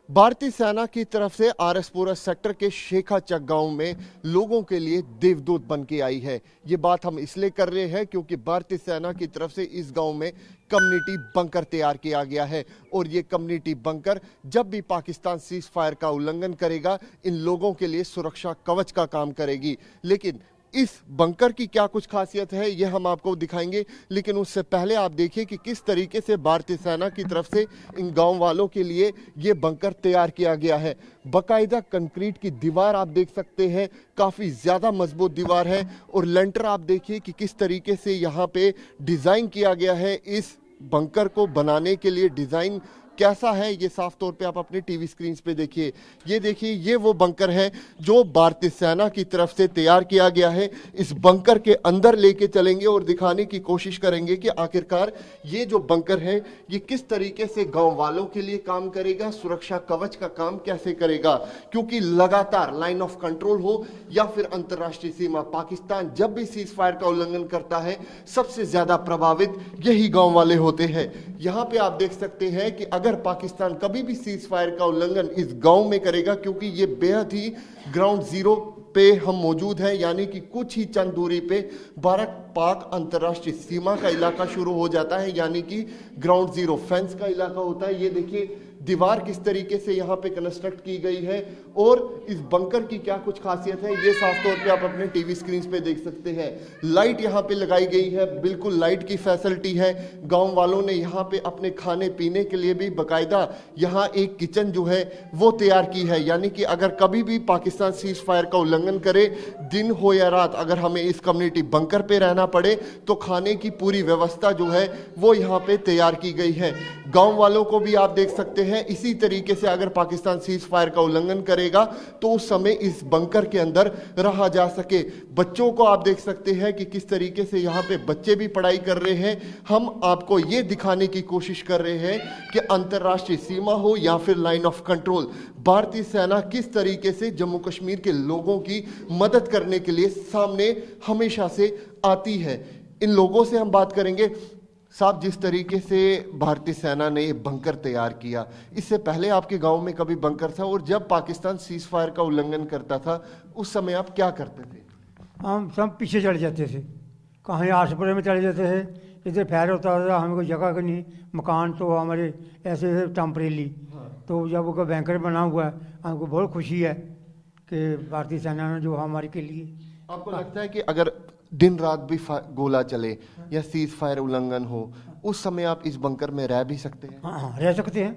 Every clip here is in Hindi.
भारतीय सेना की तरफ से आरएसपुरा सेक्टर के शेखाचक गांव में लोगों के लिए देवदूत बन के आई है। ये बात हम इसलिए कर रहे हैं क्योंकि भारतीय सेना की तरफ से इस गांव में कम्युनिटी बंकर तैयार किया गया है और ये कम्युनिटी बंकर जब भी पाकिस्तान सीज फायर का उल्लंघन करेगा, इन लोगों के लिए सुरक्षा कवच का काम करेगी। लेकिन इस बंकर की क्या कुछ खासियत है ये हम आपको दिखाएंगे, लेकिन उससे पहले आप देखिए कि किस तरीके से भारतीय सेना की तरफ से इन गांव वालों के लिए ये बंकर तैयार किया गया है। बकायदा कंक्रीट की दीवार आप देख सकते हैं, काफी ज्यादा मजबूत दीवार है और लेंटर आप देखिए कि किस तरीके से यहाँ पे डिजाइन किया गया है। इस बंकर को बनाने के लिए डिजाइन कैसा है ये साफ तौर पे आप अपने टीवी स्क्रीन पे देखिए। ये देखिए, ये वो बंकर है जो भारतीय सेना की तरफ से तैयार किया गया है। इस बंकर के अंदर लेके चलेंगे और दिखाने की कोशिश करेंगे कि आखिरकार ये जो बंकर है ये किस तरीके से गांव वालों के लिए काम करेगा, सुरक्षा कवच का काम कैसे करेगा। क्योंकि लगातार लाइन ऑफ कंट्रोल हो या फिर अंतरराष्ट्रीय सीमा, पाकिस्तान जब भी सीज फायर का उल्लंघन करता है सबसे ज्यादा प्रभावित यही गांव वाले होते हैं। यहां पे आप देख सकते हैं कि अगर पाकिस्तान कभी भी सीज फायर का उल्लंघन इस गांव में करेगा, क्योंकि ये बेहद ही ग्राउंड जीरो पे हम मौजूद हैं, यानी कि कुछ ही चंद दूरी पे भारत पाक अंतरराष्ट्रीय सीमा का इलाका शुरू हो जाता है, यानी कि ग्राउंड जीरो फेंस का इलाका होता है। ये देखिए दीवार किस तरीके से यहाँ पे कंस्ट्रक्ट की गई है और इस बंकर की क्या कुछ खासियत है ये साफ तौर पे आप अपने टीवी स्क्रीन पे देख सकते हैं। लाइट यहाँ पे लगाई गई है, बिल्कुल लाइट की फैसिलिटी है। गांव वालों ने यहाँ पे अपने खाने पीने के लिए भी बकायदा यहाँ एक किचन जो है वो तैयार की है, यानी कि अगर कभी भी पाकिस्तान सीज फायर का उल्लंघन करे, दिन हो या रात, अगर हमें इस कम्युनिटी बंकर पे रहना पड़े तो खाने की पूरी व्यवस्था जो है वो यहाँ पे तैयार की गई है। गाँव वालों को भी आप देख सकते हैं इसी तरीके से अगर पाकिस्तान सीज फायर का उल्लंघन करेगा तो उस समय इस बंकर के अंदर रहा जा सके। बच्चों को आप देख सकते हैं कि किस तरीके से यहाँ पे बच्चे भी पढ़ाई कर रहे हैं। हम आपको ये दिखाने की कोशिश कर रहे हैं कि अंतरराष्ट्रीय सीमा हो या फिर लाइन ऑफ कंट्रोल, भारतीय सेना किस तरीके से जम्मू कश्मीर के लोगों की मदद करने के लिए सामने हमेशा से आती है। इन लोगों से हम बात करेंगे। साहब, जिस तरीके से भारतीय सेना ने बंकर तैयार किया, इससे पहले आपके गांव में कभी बंकर था? और जब पाकिस्तान सीज फायर का उल्लंघन करता था उस समय आप क्या करते थे? हम सब पीछे चले जाते थे, कहीं आसपुरे में चले जाते थे। इधर फायर होता था, हमें कोई जगह का नहीं, मकान तो हमारे ऐसे टेम्परेली। तो जब वो बैंकर बना हुआ है, हमको बहुत खुशी है कि भारतीय सेना ने जो हमारे के लिए। आपको लगता है कि अगर दिन रात भी गोला चले या सीज फायर उल्लंघन हो, उस समय आप इस बंकर में रह भी सकते हैं? हाँ, रह सकते हैं।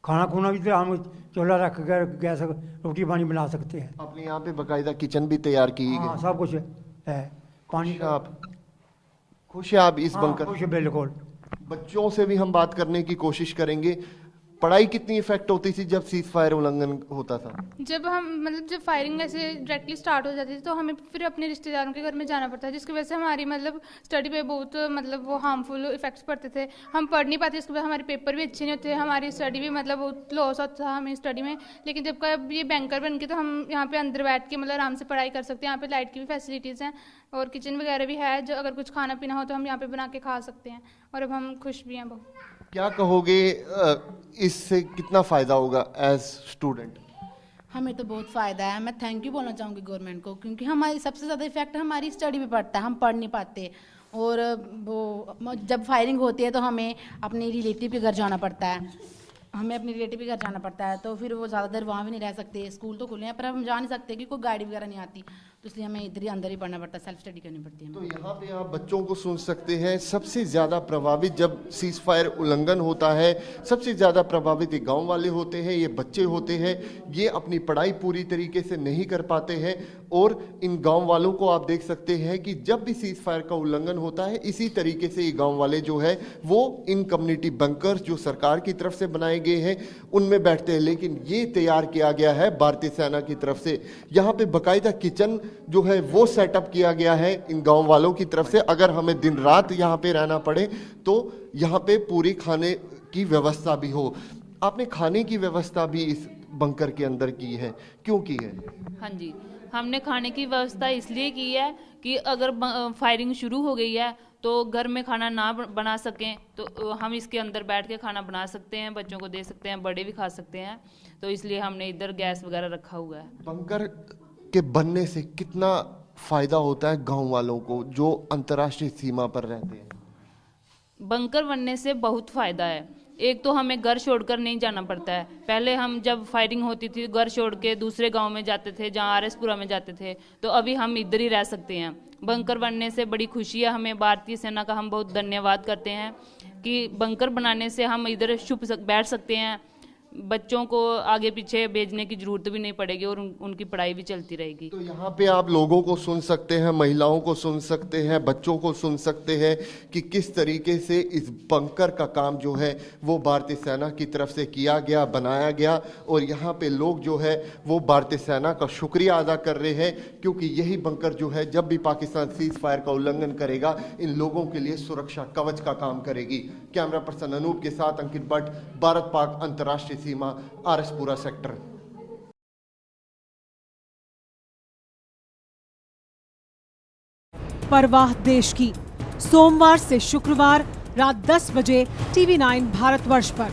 खाना खुना भी तो हम चूल्हा रख कर गैस रोटी पानी बना सकते हैं। आपने यहाँ पे बकायदा किचन भी तैयार की हाँ, गई? सब कुछ है। पानी का आप खुश है आप इस बंकर? खुश है, बिल्कुल। बच्चों से भी हम बात करने की कोशिश करेंगे। पढ़ाई कितनी इफेक्ट होती थी जब सीज फायर उल्लंघन होता था? जब हम जब फायरिंग ऐसे डायरेक्टली स्टार्ट हो जाती थी तो हमें फिर अपने रिश्तेदारों के घर में जाना पड़ता है, जिसकी वजह से हमारी स्टडी पे बहुत वो हार्मफुल इफेक्ट्स पड़ते थे। हम पढ़ नहीं पाते, उसके बाद हमारे पेपर भी अच्छे नहीं होते, हमारी स्टडी भी बहुत लॉस होता था हमें स्टडी में। लेकिन जब का ये बैंकर बन के तो हम यहाँ पे अंदर बैठ के आराम से पढ़ाई कर सकते हैं। यहाँ पे लाइट की भी फैसिलिटीज़ हैं और किचन वगैरह भी है, जो अगर कुछ खाना पीना हो तो हम यहाँ पे बना के खा सकते हैं और अब हम खुश भी हैं बहुत। क्या कहोगे, इससे कितना फायदा होगा एज स्टूडेंट? हमें तो बहुत फ़ायदा है। मैं थैंक यू बोलना चाहूँगी गवर्नमेंट को, क्योंकि हमारी सबसे ज़्यादा इफेक्ट हमारी स्टडी पे पड़ता है, हम पढ़ नहीं पाते। और वो जब फायरिंग होती है तो हमें अपने रिलेटिव के घर जाना पड़ता है, तो फिर वो ज़्यादा देर वहाँ भी नहीं रह सकते। स्कूल तो खुले हैं पर हम जा नहीं सकते कि कोई गाड़ी वगैरह नहीं आती, तो इसलिए हमें इधर ही अंदर ही पढ़ना पड़ता है, सेल्फ स्टडी करनी पड़ती है। तो यहाँ पे आप बच्चों को सुन सकते हैं, सबसे ज़्यादा प्रभावित जब सीज फायर उल्लंघन होता है, सबसे ज़्यादा प्रभावित ये गाँव वाले होते हैं, ये बच्चे होते हैं। ये अपनी पढ़ाई पूरी तरीके से नहीं कर पाते हैं और इन गाँव वालों को आप देख सकते हैं कि जब भी सीज फायर का उल्लंघन होता है इसी तरीके से ये गाँव वाले जो है वो इन कम्युनिटी बंकर्स जो सरकार की तरफ से बनाए गए हैं उनमें बैठते हैं। लेकिन ये तैयार किया गया है भारतीय सेना की तरफ से। यहाँ पे बकायदा किचन जो है वो सेटअप किया गया है इन गांव वालों की तरफ से। अगर हमें दिन रात यहाँ पे रहना पड़े तो यहाँ पे पूरी खाने की व्यवस्था भी हो। आपने खाने की व्यवस्था भी इस बंकर के अंदर की है, क्यों की है? हाँ जी, हमने खाने की व्यवस्था इसलिए की है कि अगर फायरिंग शुरू हो गई है तो घर में खाना ना बना सकें तो हम इसके अंदर बैठ के खाना बना सकते हैं, बच्चों को दे सकते हैं, बड़े भी खा सकते हैं। तो इसलिए हमने इधर गैस वगैरह रखा हुआ है। बंकर के बनने से कितना फायदा होता है गांव वालों को जो अंतर्राष्ट्रीय सीमा पर रहते हैं? बंकर बनने से बहुत फ़ायदा है। एक तो हमें घर छोड़कर नहीं जाना पड़ता है। पहले हम जब फायरिंग होती थी घर छोड़ के दूसरे गांव में जाते थे, जहां आरएसपुरा में जाते थे, तो अभी हम इधर ही रह सकते हैं। बंकर बनने से बड़ी खुशी है हमें। भारतीय सेना का हम बहुत धन्यवाद करते हैं कि बंकर बनाने से हम इधर बैठ सकते हैं। बच्चों को आगे पीछे भेजने की जरूरत भी नहीं पड़ेगी और उनकी पढ़ाई भी चलती रहेगी। तो यहाँ पे आप लोगों को सुन सकते हैं, महिलाओं को सुन सकते हैं, बच्चों को सुन सकते हैं कि किस तरीके से इस बंकर का काम जो है वो भारतीय सेना की तरफ से किया गया, बनाया गया। और यहाँ पे लोग जो है वो भारतीय सेना का शुक्रिया अदा कर रहे हैं, क्योंकि यही बंकर जो है जब भी पाकिस्तान सीज फायर का उल्लंघन करेगा इन लोगों के लिए सुरक्षा कवच का काम करेगी। कैमरा पर्सन अनूप के साथ अंकित भट्ट, भारत पाक अंतर्राष्ट्रीय सीमा, आरएसपुरा सेक्टर। परवाह देश की, सोमवार से शुक्रवार रात 10 बजे TV9 भारतवर्ष पर।